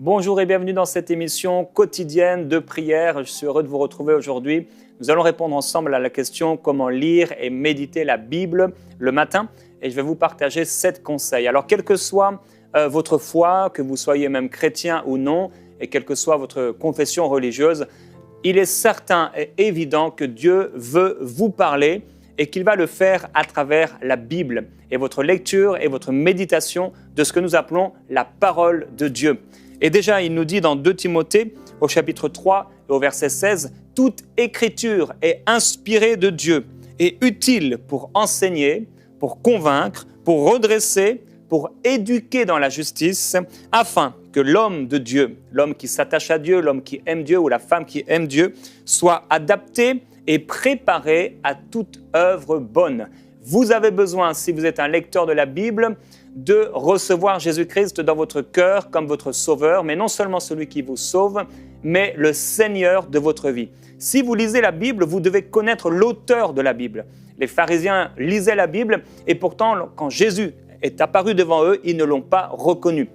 Bonjour et bienvenue dans cette émission quotidienne de prière. Je suis heureux de vous retrouver aujourd'hui. Nous allons répondre ensemble à la question comment lire et méditer la Bible le matin. Et je vais vous partager 7 conseils. Alors, quelle que soit votre foi, que vous soyez même chrétien ou non, et quelle que soit votre confession religieuse, il est certain et évident que Dieu veut vous parler et qu'il va le faire à travers la Bible et votre lecture et votre méditation de ce que nous appelons la parole de Dieu. Et déjà, il nous dit dans 2 Timothée, au chapitre 3 et au verset 16, « Toute écriture est inspirée de Dieu et utile pour enseigner, pour convaincre, pour redresser, pour éduquer dans la justice, afin que l'homme de Dieu, l'homme qui s'attache à Dieu, l'homme qui aime Dieu ou la femme qui aime Dieu, soit adapté et préparé à toute œuvre bonne. » Vous avez besoin, si vous êtes un lecteur de la Bible, de recevoir Jésus-Christ dans votre cœur comme votre sauveur, mais non seulement celui qui vous sauve, mais le Seigneur de votre vie. Si vous lisez la Bible, vous devez connaître l'auteur de la Bible. Les pharisiens lisaient la Bible et pourtant, quand Jésus est apparu devant eux, ils ne l'ont pas reconnu.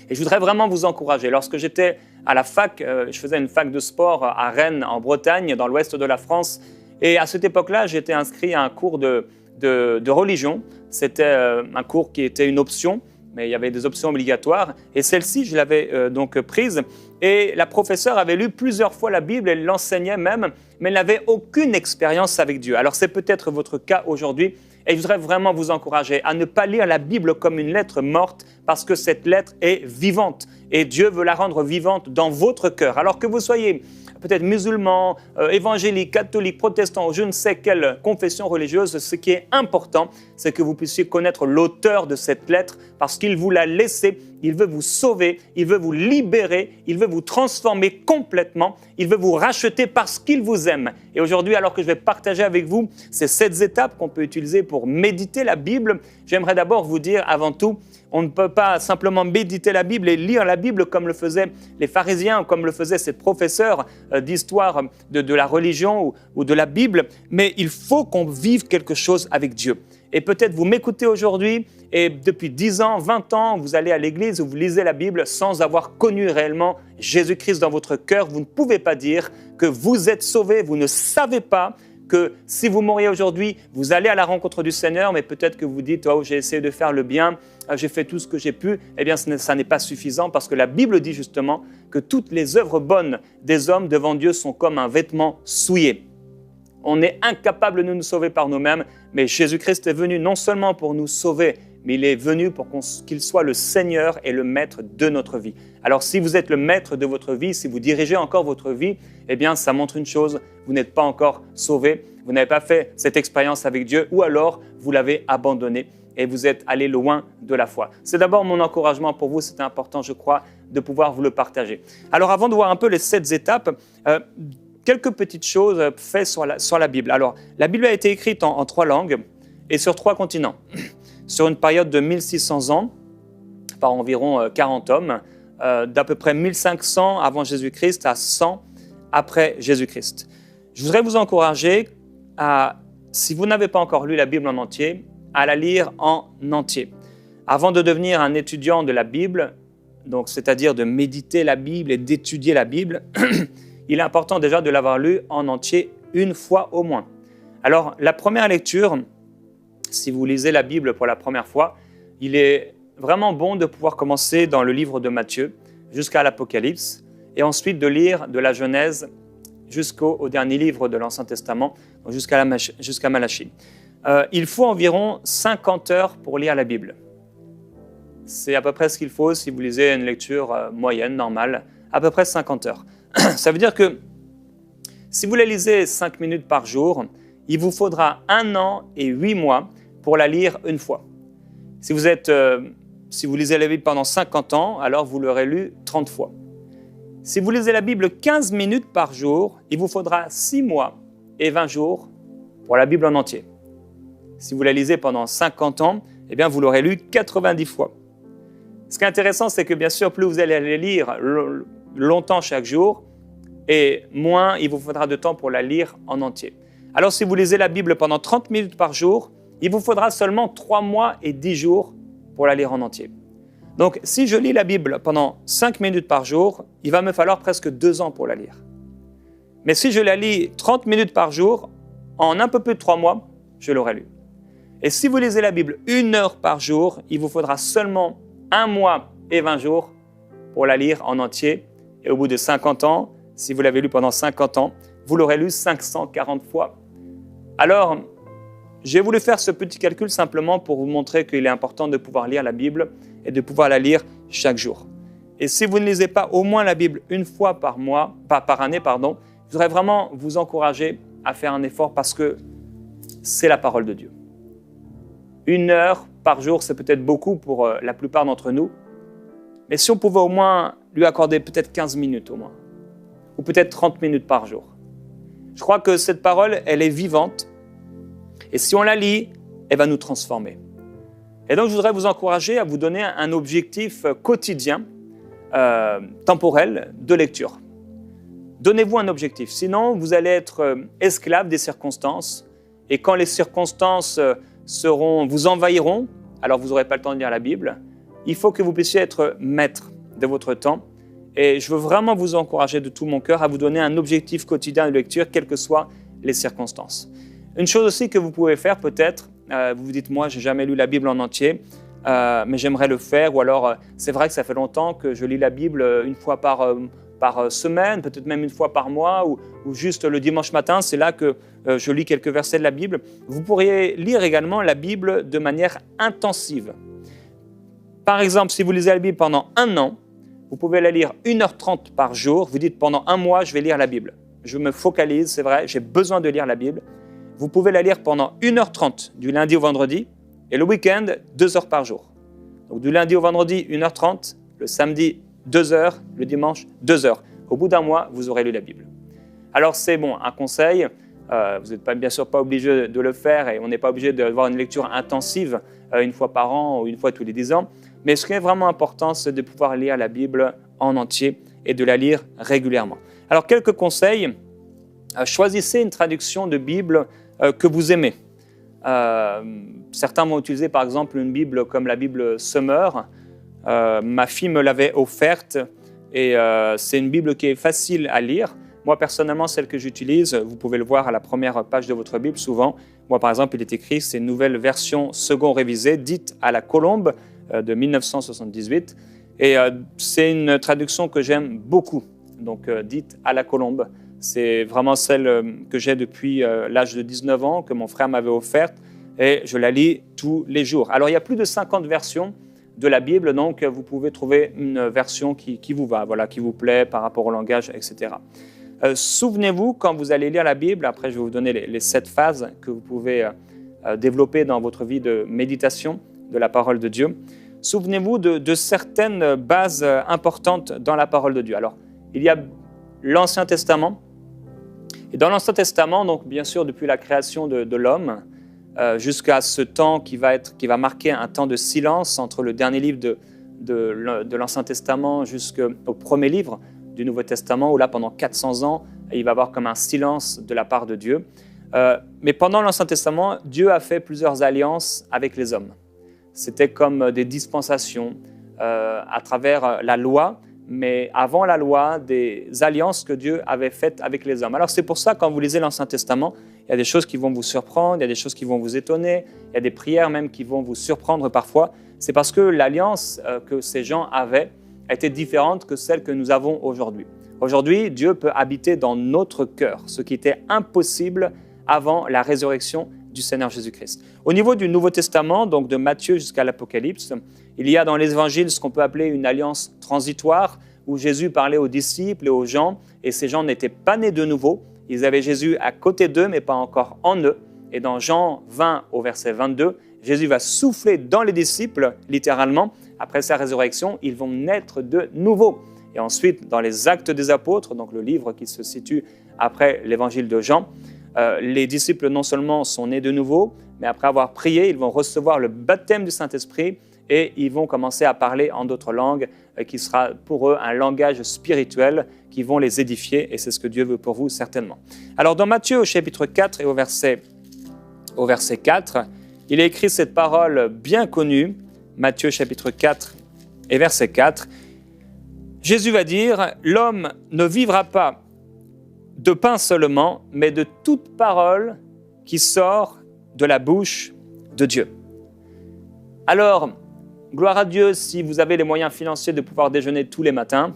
Et je voudrais vraiment vous encourager. Lorsque j'étais à la fac, je faisais une fac de sport à Rennes, en Bretagne, dans l'ouest de la France. Et à cette époque-là, j'étais inscrit à un cours de religion. C'était un cours qui était une option, mais il y avait des options obligatoires. Et celle-ci, je l'avais donc prise. Et la professeure avait lu plusieurs fois la Bible, elle l'enseignait même, mais elle n'avait aucune expérience avec Dieu. Alors c'est peut-être votre cas aujourd'hui. Et je voudrais vraiment vous encourager à ne pas lire la Bible comme une lettre morte parce que cette lettre est vivante et Dieu veut la rendre vivante dans votre cœur. Alors que vous soyez peut-être musulman, évangélique, catholique, protestant ou je ne sais quelle confession religieuse, ce qui est important, c'est que vous puissiez connaître l'auteur de cette lettre parce qu'il vous l'a laissée, il veut vous sauver, il veut vous libérer, il veut vous transformer complètement, il veut vous racheter parce qu'il vous aime. Et aujourd'hui, alors que je vais partager avec vous ces 7 étapes qu'on peut utiliser pour méditer la Bible, j'aimerais d'abord vous dire avant tout, on ne peut pas simplement méditer la Bible et lire la Bible comme le faisaient les pharisiens ou comme le faisaient ces professeurs d'histoire de la religion ou de la Bible, mais il faut qu'on vive quelque chose avec Dieu. Et peut-être vous m'écoutez aujourd'hui et depuis 10 ans, 20 ans, vous allez à l'église ou vous lisez la Bible sans avoir connu réellement Jésus-Christ dans votre cœur. Vous ne pouvez pas dire que vous êtes sauvé, vous ne savez pas que si vous mouriez aujourd'hui, vous allez à la rencontre du Seigneur, mais peut-être que vous dites « Oh, j'ai essayé de faire le bien, j'ai fait tout ce que j'ai pu », eh bien, ça n'est pas suffisant parce que la Bible dit justement que toutes les œuvres bonnes des hommes devant Dieu sont comme un vêtement souillé. On est incapable de nous sauver par nous-mêmes, mais Jésus-Christ est venu non seulement pour nous sauver, mais il est venu pour qu'il soit le Seigneur et le maître de notre vie. Alors si vous êtes le maître de votre vie, si vous dirigez encore votre vie, eh bien ça montre une chose, vous n'êtes pas encore sauvé, vous n'avez pas fait cette expérience avec Dieu ou alors vous l'avez abandonné et vous êtes allé loin de la foi. C'est d'abord mon encouragement pour vous, c'est important je crois de pouvoir vous le partager. Alors avant de voir un peu les 7 étapes, quelques petites choses faites sur la Bible. Alors la Bible a été écrite en 3 langues et sur 3 continents. Sur une période de 1600 ans, par environ 40 hommes, d'à peu près 1500 avant Jésus-Christ à 100 après Jésus-Christ. Je voudrais vous encourager si vous n'avez pas encore lu la Bible en entier, à la lire en entier. Avant de devenir un étudiant de la Bible, donc c'est-à-dire de méditer la Bible et d'étudier la Bible, il est important déjà de l'avoir lu en entier une fois au moins. Alors, la première lecture, si vous lisez la Bible pour la première fois, il est vraiment bon de pouvoir commencer dans le livre de Matthieu jusqu'à l'Apocalypse et ensuite de lire de la Genèse jusqu'au dernier livre de l'Ancien Testament, jusqu'à Malachie. Il faut environ 50 heures pour lire la Bible. C'est à peu près ce qu'il faut si vous lisez une lecture moyenne, normale, à peu près 50 heures. Ça veut dire que si vous la lisez 5 minutes par jour, il vous faudra 1 an et 8 mois pour la lire une fois. Si vous lisez la Bible pendant 50 ans, alors vous l'aurez lu 30 fois. Si vous lisez la Bible 15 minutes par jour, il vous faudra 6 mois et 20 jours pour la Bible en entier. Si vous la lisez pendant 50 ans, eh bien vous l'aurez lu 90 fois. Ce qui est intéressant, c'est que bien sûr, plus vous allez la lire longtemps chaque jour, et moins il vous faudra de temps pour la lire en entier. Alors si vous lisez la Bible pendant 30 minutes par jour, il vous faudra seulement 3 mois et 10 jours pour la lire en entier. Donc, si je lis la Bible pendant 5 minutes par jour, il va me falloir presque 2 ans pour la lire. Mais si je la lis 30 minutes par jour, en un peu plus de 3 mois, je l'aurai lue. Et si vous lisez la Bible 1 heure par jour, il vous faudra seulement 1 mois et 20 jours pour la lire en entier. Et au bout de 50 ans, si vous l'avez lu pendant 50 ans, vous l'aurez lu 540 fois. Alors, j'ai voulu faire ce petit calcul simplement pour vous montrer qu'il est important de pouvoir lire la Bible et de pouvoir la lire chaque jour. Et si vous ne lisez pas au moins la Bible 1 fois par année, je voudrais vraiment vous encourager à faire un effort parce que c'est la parole de Dieu. 1 heure par jour, c'est peut-être beaucoup pour la plupart d'entre nous, mais si on pouvait au moins lui accorder peut-être 15 minutes au moins, ou peut-être 30 minutes par jour. Je crois que cette parole, elle est vivante, et si on la lit, elle va nous transformer. Et donc, je voudrais vous encourager à vous donner un objectif quotidien, temporel, de lecture. Donnez-vous un objectif, sinon vous allez être esclave des circonstances, et quand les circonstances vous envahiront, alors vous n'aurez pas le temps de lire la Bible. Il faut que vous puissiez être maître de votre temps, et je veux vraiment vous encourager de tout mon cœur à vous donner un objectif quotidien de lecture, quelles que soient les circonstances. Une chose aussi que vous pouvez faire peut-être, vous vous dites, moi, je n'ai jamais lu la Bible en entier, mais j'aimerais le faire. Ou alors, c'est vrai que ça fait longtemps que je lis la Bible 1 fois par semaine, peut-être même 1 fois par mois, ou juste le dimanche matin, c'est là que je lis quelques versets de la Bible. Vous pourriez lire également la Bible de manière intensive. Par exemple, si vous lisez la Bible pendant 1 an, vous pouvez la lire 1h30 par jour. Vous dites, pendant 1 mois, je vais lire la Bible. Je me focalise, c'est vrai, j'ai besoin de lire la Bible. Vous pouvez la lire pendant 1h30 du lundi au vendredi et le week-end, 2 heures par jour. Donc du lundi au vendredi, 1h30, le samedi, 2 heures, le dimanche, 2 heures. Au bout d'1 mois, vous aurez lu la Bible. Alors c'est bon, un conseil, vous n'êtes bien sûr pas obligé de le faire et on n'est pas obligé d'avoir une lecture intensive 1 fois par an ou 1 fois tous les 10 ans. Mais ce qui est vraiment important, c'est de pouvoir lire la Bible en entier et de la lire régulièrement. Alors quelques conseils, choisissez une traduction de Bible que vous aimez. Certains vont utiliser par exemple une Bible comme la Bible Summer. Ma fille me l'avait offerte et c'est une Bible qui est facile à lire. Moi personnellement, celle que j'utilise, vous pouvez le voir à la première page de votre Bible souvent. Moi par exemple, il est écrit, c'est une nouvelle version second révisée, dite à la Colombe de 1978. Et c'est une traduction que j'aime beaucoup, donc dite à la Colombe. C'est vraiment celle que j'ai depuis l'âge de 19 ans, que mon frère m'avait offerte, et je la lis tous les jours. Alors, il y a plus de 50 versions de la Bible, donc vous pouvez trouver une version qui vous va, voilà, qui vous plaît par rapport au langage, etc. Souvenez-vous, quand vous allez lire la Bible, après je vais vous donner les 7 phases que vous pouvez développer dans votre vie de méditation de la parole de Dieu. Souvenez-vous de certaines bases importantes dans la parole de Dieu. Alors, il y a l'Ancien Testament. Et dans l'Ancien Testament, donc bien sûr depuis la création de l'homme, jusqu'à ce temps qui va marquer un temps de silence entre le dernier livre de l'Ancien Testament jusqu'au premier livre du Nouveau Testament, où là pendant 400 ans, il va y avoir comme un silence de la part de Dieu. Mais pendant l'Ancien Testament, Dieu a fait plusieurs alliances avec les hommes. C'était comme des dispensations à travers la loi, mais avant la loi, des alliances que Dieu avait faites avec les hommes. Alors c'est pour ça, quand vous lisez l'Ancien Testament, il y a des choses qui vont vous surprendre, il y a des choses qui vont vous étonner, il y a des prières même qui vont vous surprendre parfois. C'est parce que l'alliance que ces gens avaient était différente que celle que nous avons aujourd'hui. Aujourd'hui, Dieu peut habiter dans notre cœur, ce qui était impossible avant la résurrection du Seigneur Jésus-Christ. Au niveau du Nouveau Testament, donc de Matthieu jusqu'à l'Apocalypse, il y a dans les évangiles ce qu'on peut appeler une alliance transitoire, où Jésus parlait aux disciples et aux gens, et ces gens n'étaient pas nés de nouveau. Ils avaient Jésus à côté d'eux, mais pas encore en eux. Et dans Jean 20 au verset 22, Jésus va souffler dans les disciples, littéralement. Après sa résurrection, ils vont naître de nouveau. Et ensuite, dans les Actes des Apôtres, donc le livre qui se situe après l'évangile de Jean, les disciples non seulement sont nés de nouveau, mais après avoir prié, ils vont recevoir le baptême du Saint-Esprit et ils vont commencer à parler en d'autres langues qui sera pour eux un langage spirituel qui vont les édifier et c'est ce que Dieu veut pour vous certainement. Alors dans Matthieu au chapitre 4 et au verset 4, il est écrit cette parole bien connue, Matthieu chapitre 4 et verset 4. Jésus va dire « L'homme ne vivra pas de pain seulement, mais de toute parole qui sort de la bouche de Dieu. » Alors, gloire à Dieu si vous avez les moyens financiers de pouvoir déjeuner tous les matins,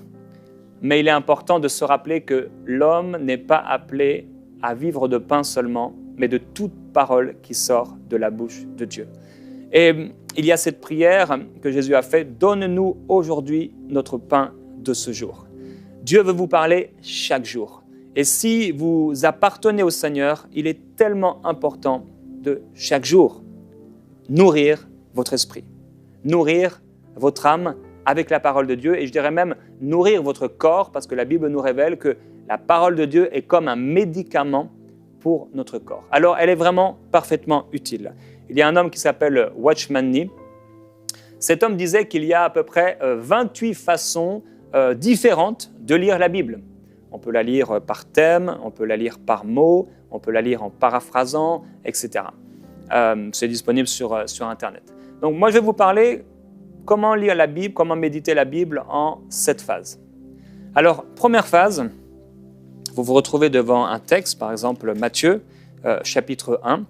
mais il est important de se rappeler que l'homme n'est pas appelé à vivre de pain seulement, mais de toute parole qui sort de la bouche de Dieu. Et il y a cette prière que Jésus a faite, « Donne-nous aujourd'hui notre pain de ce jour. » Dieu veut vous parler chaque jour. Et si vous appartenez au Seigneur, il est tellement important de chaque jour nourrir votre esprit, nourrir votre âme avec la parole de Dieu et je dirais même nourrir votre corps parce que la Bible nous révèle que la parole de Dieu est comme un médicament pour notre corps. Alors elle est vraiment parfaitement utile. Il y a un homme qui s'appelle Watchman Nee. Cet homme disait qu'il y a à peu près 28 façons différentes de lire la Bible. On peut la lire par thème, on peut la lire par mot, on peut la lire en paraphrasant, etc. C'est disponible sur Internet. Donc moi, je vais vous parler comment lire la Bible, comment méditer la Bible en 7 phases. Alors, première phase, vous vous retrouvez devant un texte, par exemple Matthieu, chapitre 1.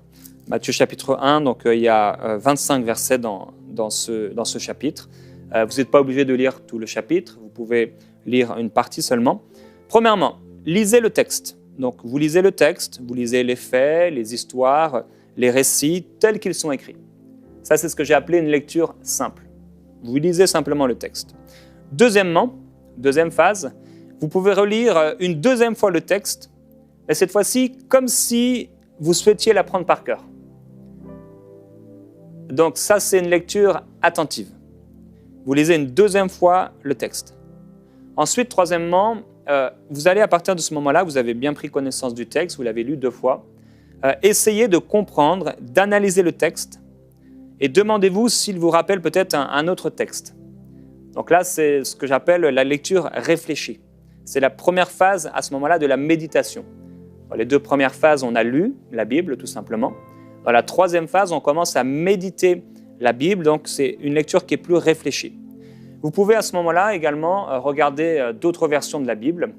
Matthieu, chapitre 1, donc il y a 25 versets dans ce chapitre. Vous n'êtes pas obligé de lire tout le chapitre, vous pouvez lire une partie seulement. Premièrement, lisez le texte. Donc, vous lisez le texte, vous lisez les faits, les histoires, les récits tels qu'ils sont écrits. Ça, c'est ce que j'ai appelé une lecture simple. Vous lisez simplement le texte. Deuxièmement, deuxième phase, vous pouvez relire une deuxième fois le texte, et cette fois-ci, comme si vous souhaitiez l'apprendre par cœur. Donc, ça, c'est une lecture attentive. Vous lisez une deuxième fois le texte. Ensuite, troisièmement, vous allez à partir de ce moment-là, vous avez bien pris connaissance du texte, vous l'avez lu 2 fois, essayez de comprendre, d'analyser le texte et demandez-vous s'il vous rappelle peut-être un autre texte. Donc là, c'est ce que j'appelle la lecture réfléchie. C'est la première phase à ce moment-là de la méditation. Dans les 2 premières phases, on a lu la Bible tout simplement. Dans la 3e phase, on commence à méditer la Bible, donc c'est une lecture qui est plus réfléchie. Vous pouvez à ce moment-là également regarder d'autres versions de la Bible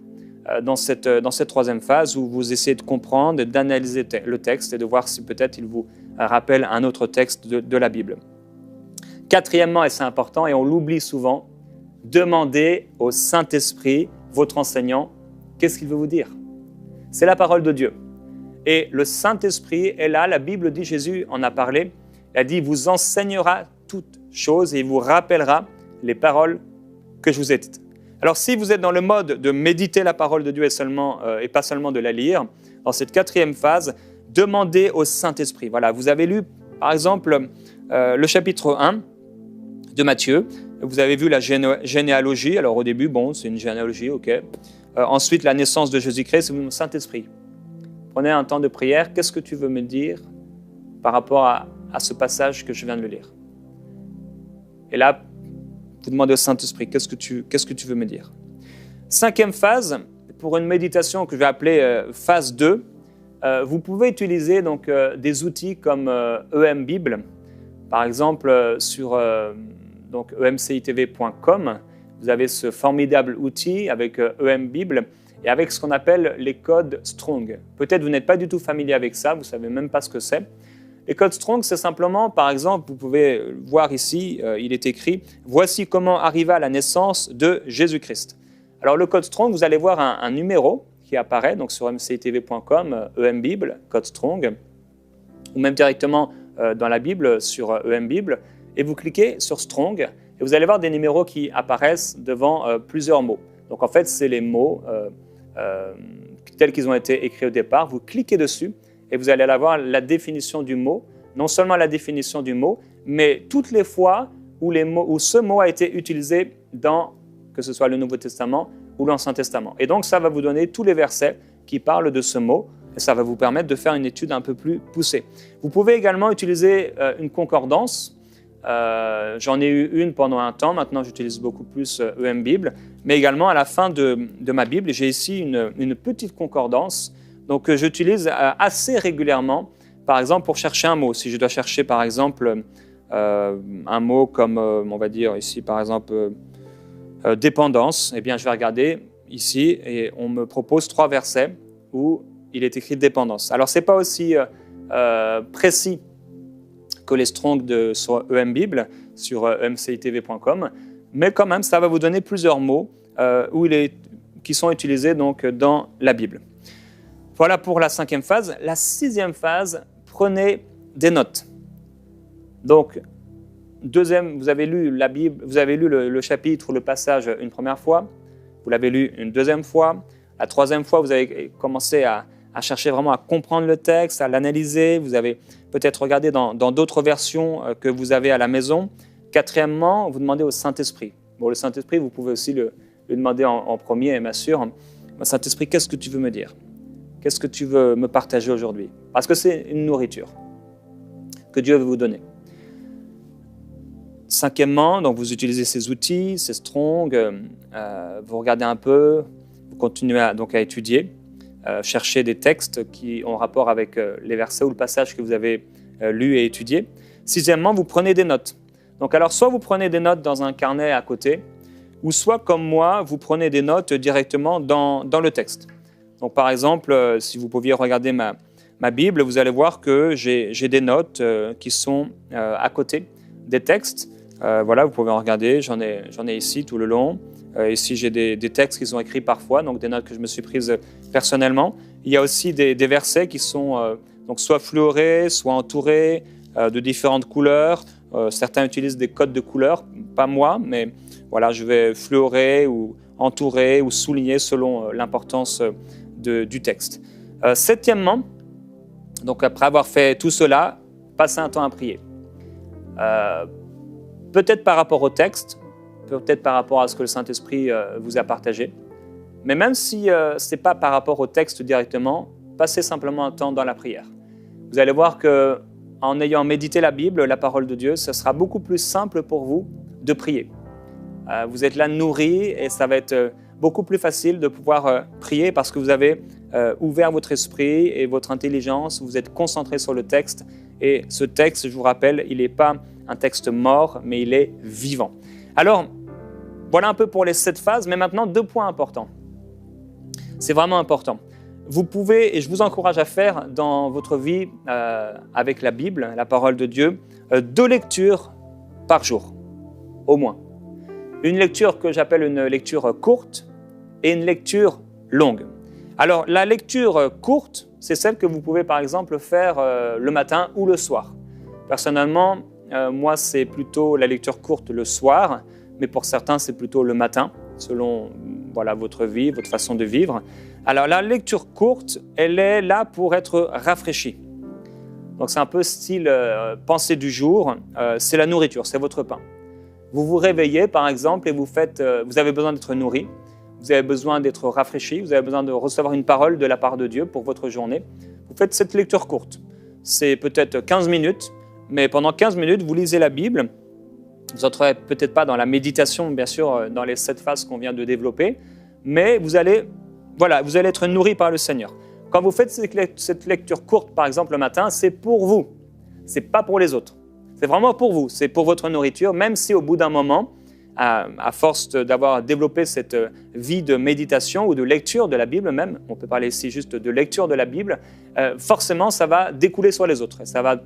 dans cette 3e phase où vous essayez de comprendre et d'analyser le texte et de voir si peut-être il vous rappelle un autre texte de la Bible. Quatrièmement, et c'est important et on l'oublie souvent, demandez au Saint-Esprit, votre enseignant, qu'est-ce qu'il veut vous dire. C'est la parole de Dieu. Et le Saint-Esprit est là, la Bible dit, Jésus en a parlé, il a dit, il vous enseignera toutes choses et il vous rappellera les paroles que je vous ai dites. Alors, si vous êtes dans le mode de méditer la parole de Dieu et pas seulement de la lire, dans cette 4e phase, demandez au Saint-Esprit. Voilà, vous avez lu, par exemple, le chapitre 1 de Matthieu. Vous avez vu la généalogie. Alors, au début, bon, c'est une généalogie, ok. Ensuite, la naissance de Jésus-Christ, c'est le Saint-Esprit. Prenez un temps de prière. Qu'est-ce que tu veux me dire par rapport à ce passage que je viens de le lire? Et là, vous demandez au Saint-Esprit, qu'est-ce que tu veux me dire? 5e phase, pour une méditation que je vais appeler phase 2, vous pouvez utiliser donc, des outils comme EM Bible. Par exemple, sur donc, emcitv.com, vous avez ce formidable outil avec EM Bible et avec ce qu'on appelle les codes Strong. Peut-être vous n'êtes pas du tout familier avec ça, vous ne savez même pas ce que c'est. Les codes Strong, c'est simplement, par exemple, vous pouvez voir ici, il est écrit « Voici comment arriva la naissance de Jésus-Christ ». Alors, le code Strong, vous allez voir un numéro qui apparaît donc sur mcitv.com, EM Bible, code Strong, ou même directement dans la Bible sur EM Bible, et vous cliquez sur Strong, et vous allez voir des numéros qui apparaissent devant plusieurs mots. Donc, en fait, c'est les mots tels qu'ils ont été écrits au départ. Vous cliquez dessus, et vous allez avoir la définition du mot, non seulement la définition du mot, mais toutes les fois où ce mot a été utilisé dans, que ce soit le Nouveau Testament ou l'Ancien Testament. Et donc, ça va vous donner tous les versets qui parlent de ce mot, et ça va vous permettre de faire une étude un peu plus poussée. Vous pouvez également utiliser une concordance. J'en ai eu une pendant un temps, maintenant j'utilise beaucoup plus EM Bible, mais également à la fin de ma Bible, j'ai ici une petite concordance. Donc, j'utilise assez régulièrement, par exemple, pour chercher un mot. Si je dois chercher, par exemple, un mot comme, on va dire ici par exemple, dépendance, eh bien je vais regarder ici et on me propose 3 versets où il est écrit dépendance. Alors ce n'est pas aussi précis que les Strong sur EM-Bible, sur emcitv.com, mais quand même ça va vous donner plusieurs mots qui sont utilisés donc dans la Bible. Voilà pour la 5e phase. La 6e phase, prenez des notes. Donc, vous avez lu la Bible, vous avez lu le chapitre ou le passage une première fois, vous l'avez lu une deuxième fois, la 3e fois, vous avez commencé à chercher vraiment à comprendre le texte, à l'analyser, vous avez peut-être regardé dans d'autres versions que vous avez à la maison. 4e, vous demandez au Saint-Esprit. Bon, le Saint-Esprit, vous pouvez aussi lui demander en premier, bien sûr. Saint-Esprit, qu'est-ce que tu veux me dire ? Qu'est-ce que tu veux me partager aujourd'hui ? Parce que c'est une nourriture que Dieu veut vous donner. 5e, donc vous utilisez ces outils, ces Strong, vous regardez un peu, vous continuez à étudier, chercher des textes qui ont rapport avec les versets ou le passage que vous avez lu et étudié. 6e, vous prenez des notes. Donc alors, soit vous prenez des notes dans un carnet à côté, ou soit, comme moi, vous prenez des notes directement dans le texte. Donc par exemple, si vous pouviez regarder ma Bible, vous allez voir que j'ai des notes qui sont à côté des textes. Voilà, vous pouvez en regarder, j'en ai ici tout le long. Ici, j'ai des textes qui sont écrits parfois, donc des notes que je me suis prises personnellement. Il y a aussi des versets qui sont donc soit fluorés, soit entourés de différentes couleurs. Certains utilisent des codes de couleurs, pas moi, mais voilà, je vais fluorer ou entourer ou souligner selon l'importance du texte. 7e, donc après avoir fait tout cela, passez un temps à prier. Peut-être par rapport au texte, peut-être par rapport à ce que le Saint-Esprit vous a partagé, mais même si ce n'est pas par rapport au texte directement, passez simplement un temps dans la prière. Vous allez voir qu'en ayant médité la Bible, la parole de Dieu, ce sera beaucoup plus simple pour vous de prier. Vous êtes là nourri et ça va être beaucoup plus facile de pouvoir prier parce que vous avez ouvert votre esprit et votre intelligence, vous êtes concentré sur le texte et ce texte, je vous rappelle, il n'est pas un texte mort, mais il est vivant. Alors, voilà un peu pour les 7 phases, mais maintenant 2 points importants. C'est vraiment important. Vous pouvez, et je vous encourage à faire dans votre vie avec la Bible, la parole de Dieu, 2 lectures par jour, au moins. Une lecture que j'appelle une lecture courte et une lecture longue. Alors, la lecture courte, c'est celle que vous pouvez par exemple faire le matin ou le soir. Personnellement, moi, c'est plutôt la lecture courte le soir, mais pour certains, c'est plutôt le matin, selon votre vie, votre façon de vivre. Alors, la lecture courte, elle est là pour être rafraîchie. Donc, c'est un peu style pensée du jour, c'est la nourriture, c'est votre pain. Vous vous réveillez, par exemple, et vous avez besoin d'être nourri, vous avez besoin d'être rafraîchi, vous avez besoin de recevoir une parole de la part de Dieu pour votre journée. Vous faites cette lecture courte. C'est peut-être 15 minutes, mais pendant 15 minutes, vous lisez la Bible. Vous n'entrez peut-être pas dans la méditation, bien sûr, dans les 7 phases qu'on vient de développer, mais vous allez être nourri par le Seigneur. Quand vous faites cette lecture courte, par exemple, le matin, c'est pour vous, ce n'est pas pour les autres. C'est vraiment pour vous, c'est pour votre nourriture, même si au bout d'un moment, à force d'avoir développé cette vie de méditation ou de lecture de la Bible même, on peut parler ici juste de lecture de la Bible, forcément ça va découler sur les autres et ça va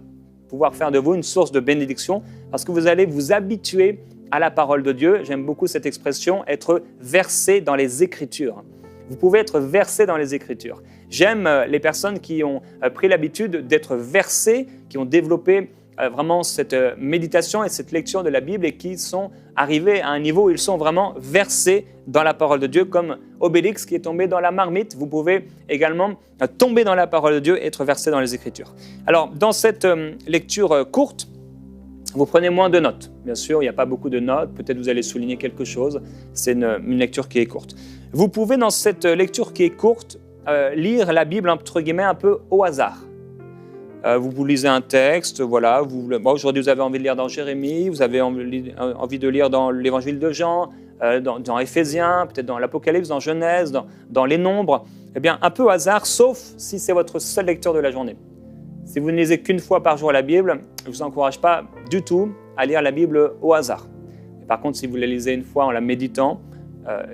pouvoir faire de vous une source de bénédiction parce que vous allez vous habituer à la parole de Dieu. J'aime beaucoup cette expression, être versé dans les Écritures. Vous pouvez être versé dans les Écritures. J'aime les personnes qui ont pris l'habitude d'être versées, qui ont développé vraiment cette méditation et cette lecture de la Bible et qui sont arrivés à un niveau où ils sont vraiment versés dans la parole de Dieu, comme Obélix qui est tombé dans la marmite. Vous pouvez également tomber dans la parole de Dieu et être versé dans les Écritures. Alors, dans cette lecture courte, vous prenez moins de notes. Bien sûr, il n'y a pas beaucoup de notes. Peut-être vous allez souligner quelque chose. C'est une lecture qui est courte. Vous pouvez, dans cette lecture qui est courte, lire la Bible, entre guillemets, un peu au hasard. Vous lisez un texte, voilà. Aujourd'hui, vous avez envie de lire dans Jérémie, vous avez envie de lire dans l'Évangile de Jean, dans Éphésiens, peut-être dans l'Apocalypse, dans Genèse, dans les Nombres. Eh bien, un peu au hasard, sauf si c'est votre seule lecture de la journée. Si vous ne lisez qu'une fois par jour la Bible, je ne vous encourage pas du tout à lire la Bible au hasard. Par contre, si vous la lisez une fois en la méditant,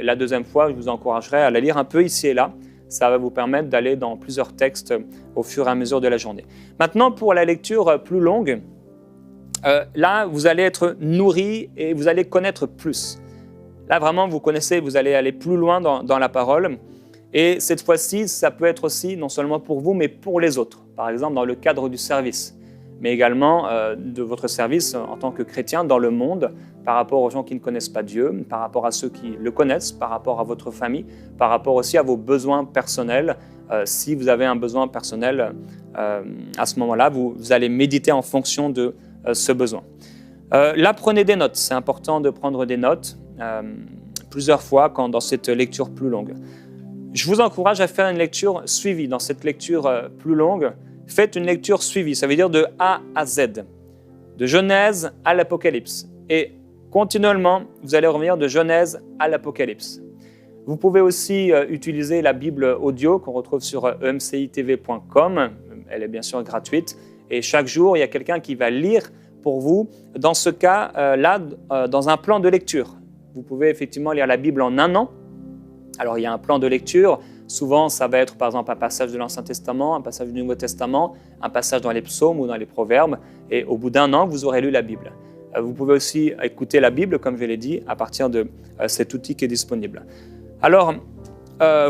la deuxième fois, je vous encouragerai à la lire un peu ici et là. Ça va vous permettre d'aller dans plusieurs textes au fur et à mesure de la journée. Maintenant, pour la lecture plus longue, là, vous allez être nourri et vous allez connaître plus. Là, vraiment, vous connaissez, vous allez aller plus loin dans la parole. Et cette fois-ci, ça peut être aussi, non seulement pour vous, mais pour les autres. Par exemple, dans le cadre du service, mais également de votre service en tant que chrétien dans le monde, par rapport aux gens qui ne connaissent pas Dieu, par rapport à ceux qui le connaissent, par rapport à votre famille, par rapport aussi à vos besoins personnels. Si vous avez un besoin personnel, à ce moment-là, vous allez méditer en fonction de ce besoin. Là, prenez des notes. C'est important de prendre des notes plusieurs fois dans cette lecture plus longue. Je vous encourage à faire une lecture suivie. Dans cette lecture plus longue, faites une lecture suivie. Ça veut dire de A à Z, de Genèse à l'Apocalypse. Et continuellement, vous allez revenir de Genèse à l'Apocalypse. Vous pouvez aussi utiliser la Bible audio qu'on retrouve sur emcitv.com. Elle est bien sûr gratuite. Et chaque jour, il y a quelqu'un qui va lire pour vous. Dans ce cas, dans un plan de lecture. Vous pouvez effectivement lire la Bible en un an. Alors, il y a un plan de lecture. Souvent, ça va être par exemple un passage de l'Ancien Testament, un passage du Nouveau Testament, un passage dans les psaumes ou dans les proverbes. Et au bout d'un an, vous aurez lu la Bible. Vous pouvez aussi écouter la Bible, comme je l'ai dit, à partir de cet outil qui est disponible. Alors,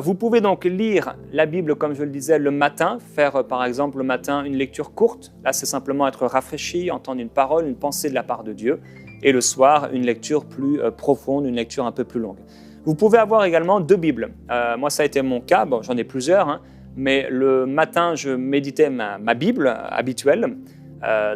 vous pouvez donc lire la Bible, comme je le disais, le matin, faire par exemple le matin une lecture courte. Là, c'est simplement être rafraîchi, entendre une parole, une pensée de la part de Dieu. Et le soir, une lecture plus profonde, une lecture un peu plus longue. Vous pouvez avoir également deux Bibles. Moi, ça a été mon cas. Bon, j'en ai plusieurs, mais le matin, je méditais ma Bible habituelle,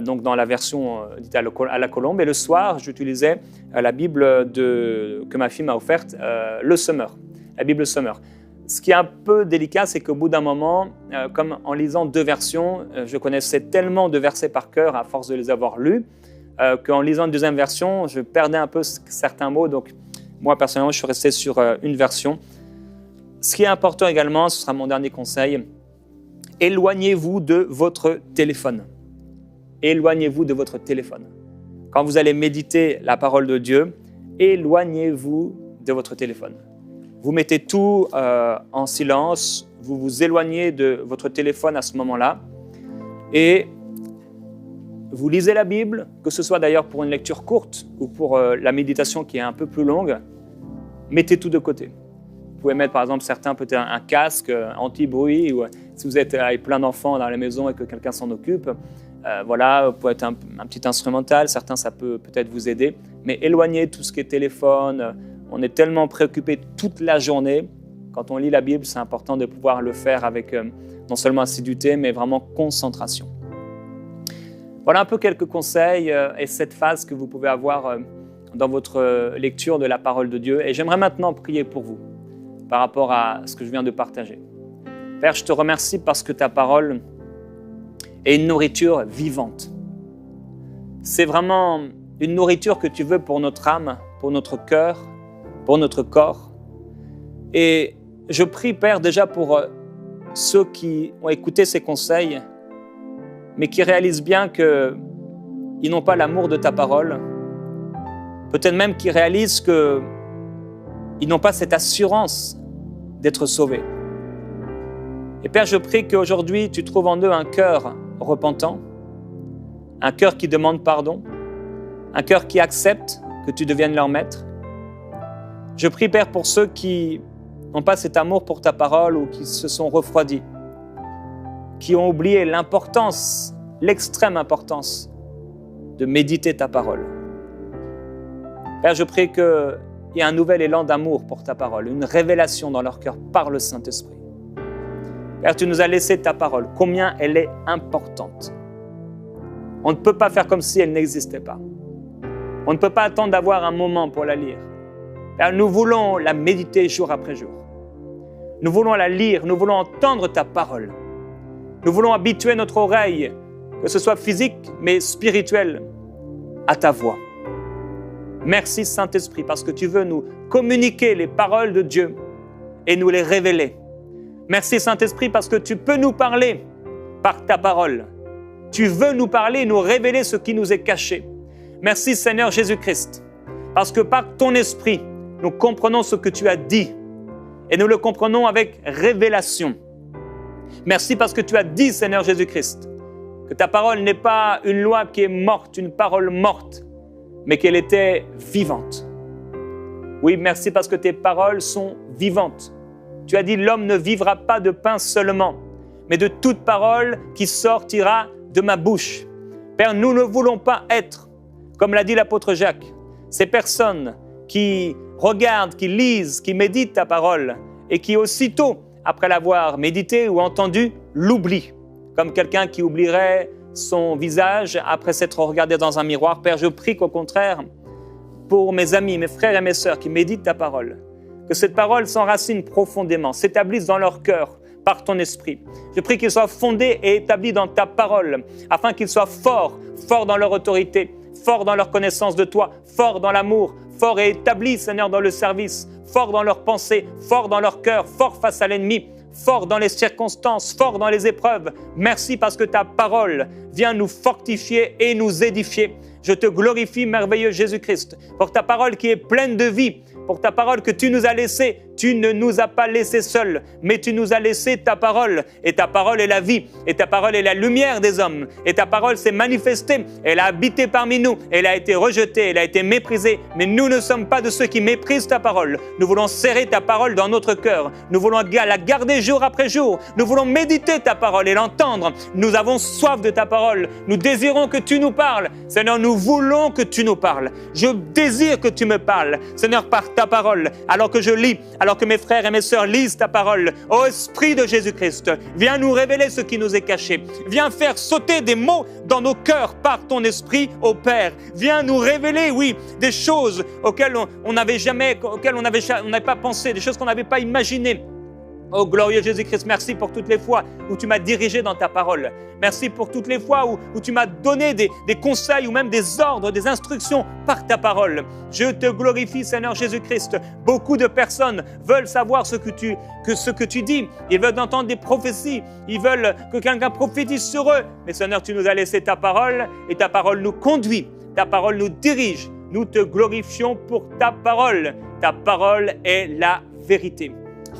donc dans la version dite à la colombe. Et le soir, j'utilisais la Bible que ma fille m'a offerte, le Summer, la Bible Summer. Ce qui est un peu délicat, c'est qu'au bout d'un moment, comme en lisant deux versions, je connaissais tellement de versets par cœur à force de les avoir lus, qu'en lisant une deuxième version, je perdais un peu certains mots. Donc, moi, personnellement, je suis resté sur une version. Ce qui est important également, ce sera mon dernier conseil, éloignez-vous de votre téléphone. Éloignez-vous de votre téléphone. Quand vous allez méditer la parole de Dieu, éloignez-vous de votre téléphone. Vous mettez tout en silence, vous vous éloignez de votre téléphone à ce moment-là et vous lisez la Bible, que ce soit d'ailleurs pour une lecture courte ou pour la méditation qui est un peu plus longue, mettez tout de côté. Vous pouvez mettre par exemple certains peut-être un casque anti-bruit ou si vous êtes avec plein d'enfants dans la maison et que quelqu'un s'en occupe, voilà, vous pouvez être un petit instrumental, certains ça peut peut-être vous aider, mais éloignez tout ce qui est téléphone. On est tellement préoccupé toute la journée. Quand on lit la Bible, c'est important de pouvoir le faire avec non seulement assiduité, mais vraiment concentration. Voilà un peu quelques conseils et cette phase que vous pouvez avoir dans votre lecture de la parole de Dieu. Et j'aimerais maintenant prier pour vous par rapport à ce que je viens de partager. Père, je te remercie parce que ta parole est une nourriture vivante. C'est vraiment une nourriture que tu veux pour notre âme, pour notre cœur, pour notre corps. Et je prie, Père, déjà pour ceux qui ont écouté ces conseils, mais qui réalisent bien qu'ils n'ont pas l'amour de ta parole. Peut-être même qu'ils réalisent qu'ils n'ont pas cette assurance d'être sauvés. Et Père, je prie qu'aujourd'hui, tu trouves en eux un cœur repentant, un cœur qui demande pardon, un cœur qui accepte que tu deviennes leur maître. Je prie, Père, pour ceux qui n'ont pas cet amour pour ta parole ou qui se sont refroidis, qui ont oublié l'importance, l'extrême importance de méditer ta parole. Père, je prie qu'il y ait un nouvel élan d'amour pour ta parole, une révélation dans leur cœur par le Saint-Esprit. Père, tu nous as laissé ta parole, combien elle est importante. On ne peut pas faire comme si elle n'existait pas. On ne peut pas attendre d'avoir un moment pour la lire. Père, nous voulons la méditer jour après jour. Nous voulons la lire, nous voulons entendre ta parole. Nous voulons habituer notre oreille, que ce soit physique, mais spirituelle, à ta voix. Merci Saint-Esprit, parce que tu veux nous communiquer les paroles de Dieu et nous les révéler. Merci Saint-Esprit, parce que tu peux nous parler par ta parole Tu veux nous parler, nous révéler ce qui nous est caché. Merci Seigneur Jésus-Christ, parce que par ton esprit, nous comprenons ce que tu as dit et nous le comprenons avec révélation. Merci parce que tu as dit, Seigneur Jésus-Christ, que ta parole n'est pas une loi qui est morte, une parole morte, mais qu'elle était vivante. Oui, merci parce que tes paroles sont vivantes. Tu as dit, l'homme ne vivra pas de pain seulement, mais de toute parole qui sortira de ma bouche. Père, nous ne voulons pas être, comme l'a dit l'apôtre Jacques, ces personnes qui regardent, qui lisent, qui méditent ta parole et qui aussitôt, après l'avoir médité ou entendu, l'oublient, comme quelqu'un qui oublierait son visage après s'être regardé dans un miroir. Père, je prie qu'au contraire, pour mes amis, mes frères et mes sœurs qui méditent ta parole, que cette parole s'enracine profondément, s'établisse dans leur cœur par ton esprit. Je prie qu'ils soient fondés et établis dans ta parole, afin qu'ils soient forts dans leur autorité, forts dans leur connaissance de toi, forts dans l'amour, forts et établis, Seigneur, dans le service, forts dans leurs pensées, forts dans leur cœur, forts face à l'ennemi, forts dans les circonstances, forts dans les épreuves. Merci parce que ta parole vient nous fortifier et nous édifier. Je te glorifie, merveilleux Jésus-Christ, pour ta parole qui est pleine de vie, pour ta parole que tu nous as laissée. Tu ne nous as pas laissés seuls, mais tu nous as laissé ta parole. Et ta parole est la vie, et ta parole est la lumière des hommes. Et ta parole s'est manifestée, elle a habité parmi nous, elle a été rejetée, elle a été méprisée. Mais nous ne sommes pas de ceux qui méprisent ta parole. Nous voulons serrer ta parole dans notre cœur. Nous voulons la garder jour après jour. Nous voulons méditer ta parole et l'entendre. Nous avons soif de ta parole. Nous désirons que tu nous parles. Seigneur, nous voulons que tu nous parles. Je désire que tu me parles, Seigneur, par ta parole. Alors que je lis, alors que mes frères et mes sœurs lisent ta parole, ô Esprit de Jésus-Christ, viens nous révéler ce qui nous est caché. Viens faire sauter des mots dans nos cœurs par ton Esprit, ô Père. Viens nous révéler, oui, des choses auxquelles on n'avait pas pensé, des choses qu'on n'avait pas imaginées. Oh glorieux Jésus-Christ, merci pour toutes les fois où tu m'as dirigé dans ta parole. Merci pour toutes les fois où tu m'as donné des conseils ou même des ordres, des instructions par ta parole. Je te glorifie, Seigneur Jésus-Christ. Beaucoup de personnes veulent savoir ce que tu dis. Ils veulent entendre des prophéties. Ils veulent que quelqu'un prophétise sur eux. Mais Seigneur, tu nous as laissé ta parole et ta parole nous conduit. Ta parole nous dirige. Nous te glorifions pour ta parole. Ta parole est la vérité.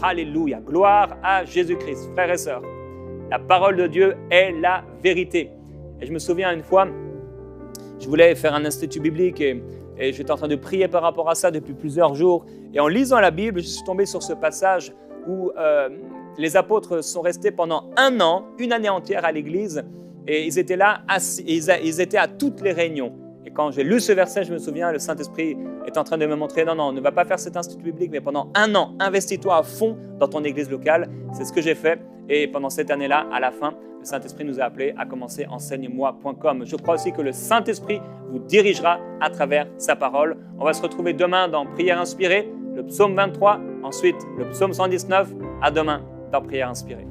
Alléluia, gloire à Jésus-Christ. Frères et sœurs, la parole de Dieu est la vérité. Et je me souviens une fois, je voulais faire un institut biblique et j'étais en train de prier par rapport à ça depuis plusieurs jours. Et en lisant la Bible, je suis tombé sur ce passage où les apôtres sont restés pendant un an, une année entière à l'église, et ils étaient là, ils étaient à toutes les réunions. Et quand j'ai lu ce verset, je me souviens, le Saint-Esprit est en train de me montrer, non, ne va pas faire cet institut biblique, mais pendant un an, investis-toi à fond dans ton église locale. C'est ce que j'ai fait. Et pendant cette année-là, à la fin, le Saint-Esprit nous a appelés à commencer enseigne-moi.com. Je crois aussi que le Saint-Esprit vous dirigera à travers sa parole. On va se retrouver demain dans Prière inspirée, le psaume 23, ensuite le psaume 119. À demain dans Prière inspirée.